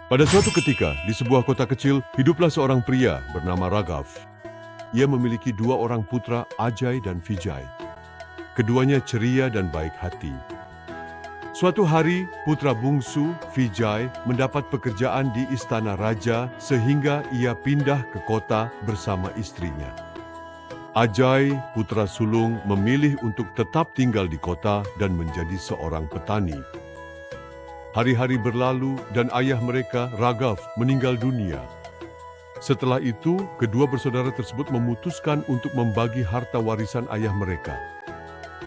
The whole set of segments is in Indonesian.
Pada suatu ketika, di sebuah kota kecil, hiduplah seorang pria bernama Raghav. Ia memiliki dua orang putra, Ajay dan Vijay. Keduanya ceria dan baik hati. Suatu hari, putra bungsu, Vijay, mendapat pekerjaan di istana raja sehingga ia pindah ke kota bersama istrinya. Ajay, putra sulung, memilih untuk tetap tinggal di kota dan menjadi seorang petani. Hari-hari berlalu dan ayah mereka, Raghav, meninggal dunia. Setelah itu, kedua bersaudara tersebut memutuskan untuk membagi harta warisan ayah mereka.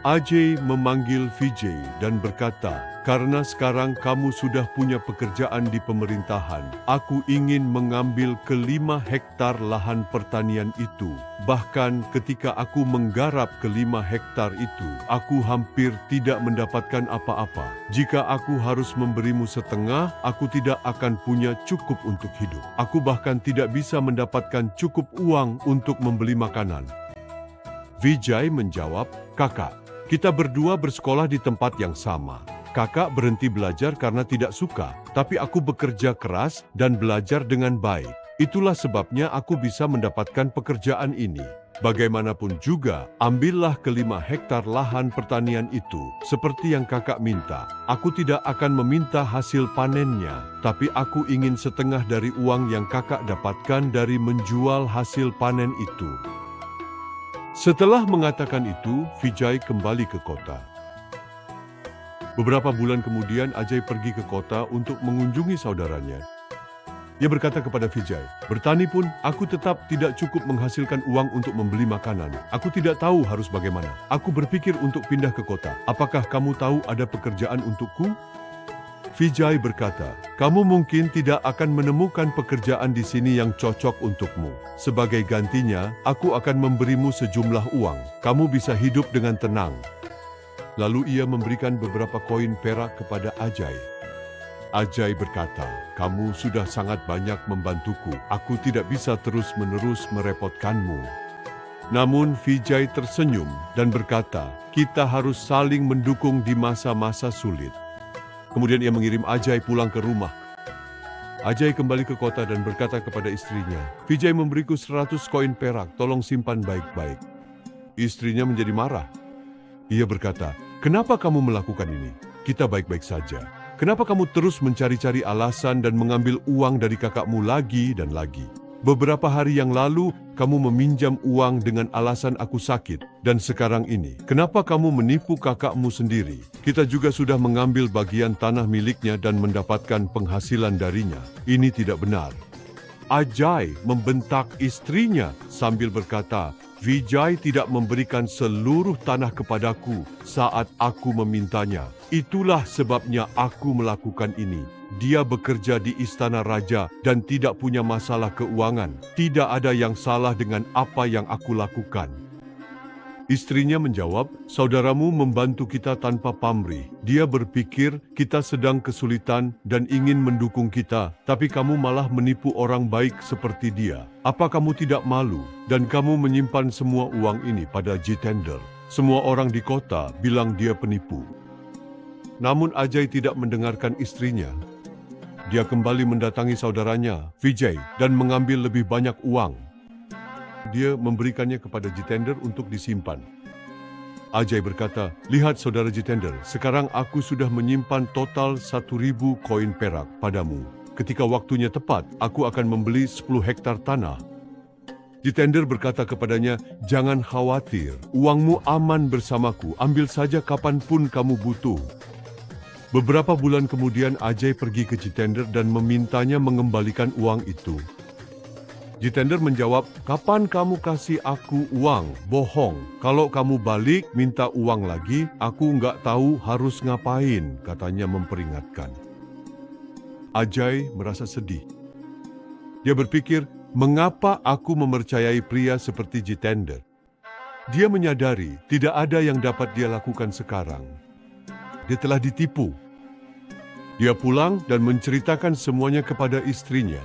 Ajay memanggil Vijay dan berkata, "Karena sekarang kamu sudah punya pekerjaan di pemerintahan, aku ingin mengambil ke-5 hektar lahan pertanian itu. Bahkan ketika aku menggarap ke-5 hektar itu, aku hampir tidak mendapatkan apa-apa. Jika aku harus memberimu setengah, aku tidak akan punya cukup untuk hidup. Aku bahkan tidak bisa mendapatkan cukup uang untuk membeli makanan." Vijay menjawab, "Kakak, kita berdua bersekolah di tempat yang sama. Kakak berhenti belajar karena tidak suka, tapi aku bekerja keras dan belajar dengan baik. Itulah sebabnya aku bisa mendapatkan pekerjaan ini. Bagaimanapun juga, ambillah ke-5 hektar lahan pertanian itu, seperti yang kakak minta. Aku tidak akan meminta hasil panennya, tapi aku ingin setengah dari uang yang kakak dapatkan dari menjual hasil panen itu." Setelah mengatakan itu, Vijay kembali ke kota. Beberapa bulan kemudian, Ajay pergi ke kota untuk mengunjungi saudaranya. Ia berkata kepada Vijay, "Bertani pun, aku tetap tidak cukup menghasilkan uang untuk membeli makanan. Aku tidak tahu harus bagaimana. Aku berpikir untuk pindah ke kota. Apakah kamu tahu ada pekerjaan untukku?" Vijay berkata, "Kamu mungkin tidak akan menemukan pekerjaan di sini yang cocok untukmu. Sebagai gantinya, aku akan memberimu sejumlah uang. Kamu bisa hidup dengan tenang." Lalu ia memberikan beberapa koin perak kepada Ajay. Ajay berkata, "Kamu sudah sangat banyak membantuku. Aku tidak bisa terus-menerus merepotkanmu." Namun Vijay tersenyum dan berkata, "Kita harus saling mendukung di masa-masa sulit." Kemudian ia mengirim Ajay pulang ke rumah. Ajay kembali ke kota dan berkata kepada istrinya, "Vijay memberiku 100 koin perak, tolong simpan baik-baik." Istrinya menjadi marah. Ia berkata, "Kenapa kamu melakukan ini? Kita baik-baik saja. Kenapa kamu terus mencari-cari alasan dan mengambil uang dari kakakmu lagi dan lagi? Beberapa hari yang lalu, kamu meminjam uang dengan alasan aku sakit. Dan sekarang ini, kenapa kamu menipu kakakmu sendiri? Kita juga sudah mengambil bagian tanah miliknya dan mendapatkan penghasilan darinya. Ini tidak benar." Ajay membentak istrinya sambil berkata, "Vijay tidak memberikan seluruh tanah kepadaku saat aku memintanya. Itulah sebabnya aku melakukan ini. Dia bekerja di istana raja dan tidak punya masalah keuangan. Tidak ada yang salah dengan apa yang aku lakukan." Istrinya menjawab, "Saudaramu membantu kita tanpa pamrih. Dia berpikir kita sedang kesulitan dan ingin mendukung kita, tapi kamu malah menipu orang baik seperti dia. Apa kamu tidak malu? Dan kamu menyimpan semua uang ini pada Jitender. Semua orang di kota bilang dia penipu." Namun Ajay tidak mendengarkan istrinya. Dia kembali mendatangi saudaranya, Vijay, dan mengambil lebih banyak uang. Dia memberikannya kepada Jitender untuk disimpan. Ajay berkata, "Lihat saudara Jitender, sekarang aku sudah menyimpan total 1.000 koin perak padamu. Ketika waktunya tepat, aku akan membeli 10 hektar tanah." Jitender berkata kepadanya, "Jangan khawatir, uangmu aman bersamaku, ambil saja kapanpun kamu butuh." Beberapa bulan kemudian Ajay pergi ke Jitender dan memintanya mengembalikan uang itu. Jitender menjawab, "Kapan kamu kasih aku uang? Bohong. Kalau kamu balik minta uang lagi, aku nggak tahu harus ngapain," katanya memperingatkan. Ajay merasa sedih. Dia berpikir, mengapa aku mempercayai pria seperti Jitender? Dia menyadari tidak ada yang dapat dia lakukan sekarang. Dia telah ditipu. Dia pulang dan menceritakan semuanya kepada istrinya.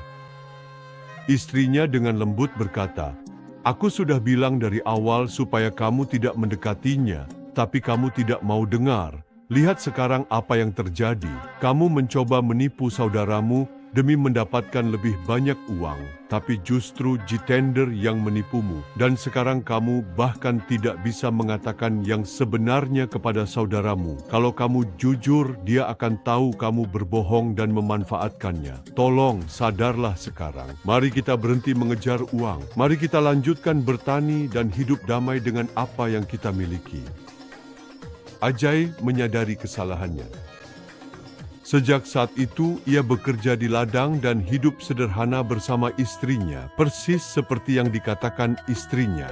Istrinya dengan lembut berkata, "Aku sudah bilang dari awal supaya kamu tidak mendekatinya, tapi kamu tidak mau dengar. Lihat sekarang apa yang terjadi. Kamu mencoba menipu saudaramu demi mendapatkan lebih banyak uang, tapi justru Jitender yang menipumu. Dan sekarang kamu bahkan tidak bisa mengatakan yang sebenarnya kepada saudaramu. Kalau kamu jujur, dia akan tahu kamu berbohong dan memanfaatkannya. Tolong sadarlah sekarang. Mari kita berhenti mengejar uang. Mari kita lanjutkan bertani dan hidup damai dengan apa yang kita miliki. Ajay menyadari kesalahannya. Sejak saat itu, ia bekerja di ladang dan hidup sederhana bersama istrinya, persis seperti yang dikatakan istrinya.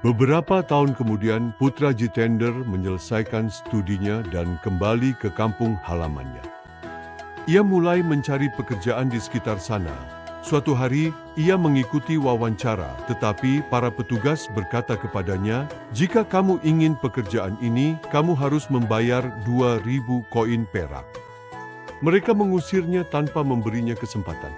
Beberapa tahun kemudian, putra Jitender menyelesaikan studinya dan kembali ke kampung halamannya. Ia mulai mencari pekerjaan di sekitar sana. Suatu hari, ia mengikuti wawancara, tetapi para petugas berkata kepadanya, "Jika kamu ingin pekerjaan ini, kamu harus membayar 2.000 koin perak." Mereka mengusirnya tanpa memberinya kesempatan.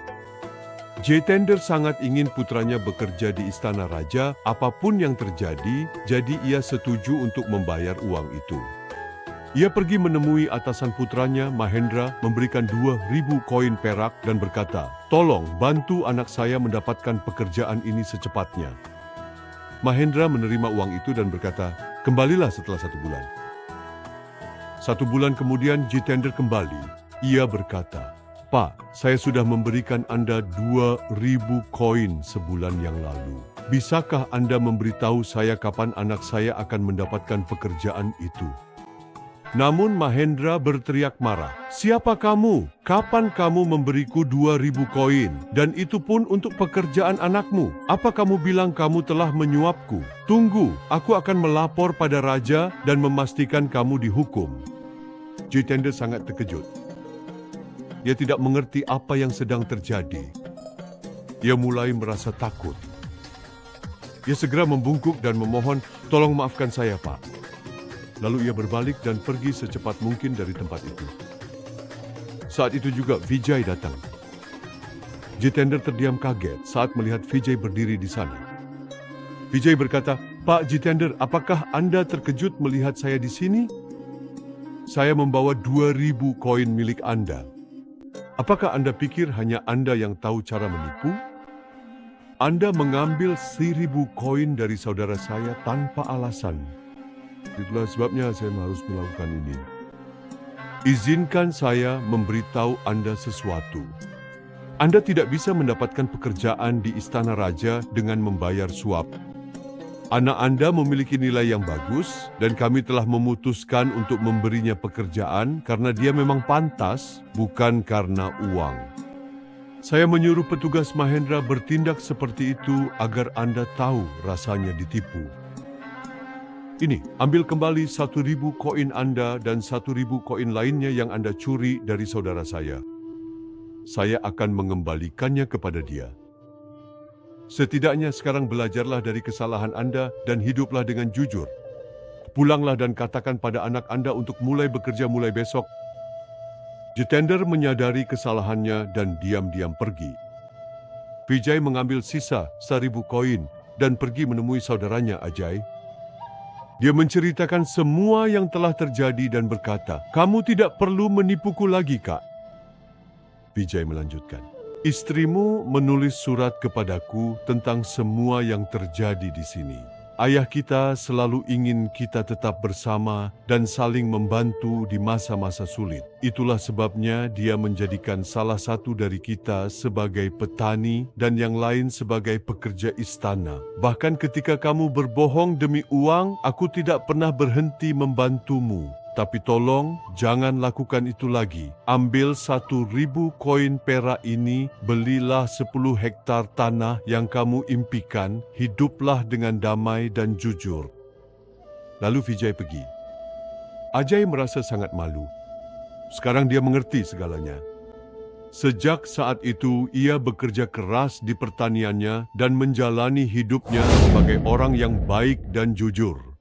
Jitender sangat ingin putranya bekerja di istana raja, apapun yang terjadi, jadi ia setuju untuk membayar uang itu. Ia pergi menemui atasan putranya, Mahendra, memberikan 2.000 koin perak dan berkata, "Tolong bantu anak saya mendapatkan pekerjaan ini secepatnya." Mahendra menerima uang itu dan berkata, "Kembalilah setelah 1 bulan." 1 bulan kemudian Jitender kembali. Ia berkata, "Pak, saya sudah memberikan Anda 2.000 koin sebulan yang lalu. Bisakah Anda memberitahu saya kapan anak saya akan mendapatkan pekerjaan itu?" Namun Mahendra berteriak marah, "Siapa kamu? Kapan kamu memberiku 2.000 koin? Dan itu pun untuk pekerjaan anakmu. Apa kamu bilang kamu telah menyuapku? Tunggu, aku akan melapor pada raja dan memastikan kamu dihukum." Jitender sangat terkejut. Ia tidak mengerti apa yang sedang terjadi. Ia mulai merasa takut. Ia segera membungkuk dan memohon, "Tolong maafkan saya, Pak." Lalu ia berbalik dan pergi secepat mungkin dari tempat itu. Saat itu juga Vijay datang. Jitender terdiam kaget saat melihat Vijay berdiri di sana. Vijay berkata, "Pak Jitender, apakah Anda terkejut melihat saya di sini? Saya membawa 2.000 koin milik Anda. Apakah Anda pikir hanya Anda yang tahu cara menipu? Anda mengambil 1.000 koin dari saudara saya tanpa alasan. Itulah sebabnya saya harus melakukan ini. Izinkan saya memberitahu Anda sesuatu. Anda tidak bisa mendapatkan pekerjaan di istana raja dengan membayar suap. Anak Anda memiliki nilai yang bagus dan kami telah memutuskan untuk memberinya pekerjaan karena dia memang pantas, bukan karena uang. Saya menyuruh petugas Mahendra bertindak seperti itu agar Anda tahu rasanya ditipu. Ini, ambil kembali 1.000 koin Anda dan 1.000 koin lainnya yang Anda curi dari saudara saya. Saya akan mengembalikannya kepada dia. Setidaknya sekarang belajarlah dari kesalahan Anda dan hiduplah dengan jujur. Pulanglah dan katakan pada anak Anda untuk mulai bekerja mulai besok." Jitender menyadari kesalahannya dan diam-diam pergi. Vijay mengambil sisa 1.000 koin dan pergi menemui saudaranya Ajay. Dia menceritakan semua yang telah terjadi dan berkata, "Kamu tidak perlu menipuku lagi, Kak." Vijay melanjutkan, "Istrimu menulis surat kepadaku tentang semua yang terjadi di sini. Ayah kita selalu ingin kita tetap bersama dan saling membantu di masa-masa sulit. Itulah sebabnya dia menjadikan salah satu dari kita sebagai petani dan yang lain sebagai pekerja istana. Bahkan ketika kamu berbohong demi uang, aku tidak pernah berhenti membantumu. Tapi tolong jangan lakukan itu lagi. Ambil 1.000 koin perak ini, belilah 10 hektar tanah yang kamu impikan, hiduplah dengan damai dan jujur." Lalu Vijay pergi. Ajay merasa sangat malu. Sekarang dia mengerti segalanya. Sejak saat itu, ia bekerja keras di pertaniannya dan menjalani hidupnya sebagai orang yang baik dan jujur.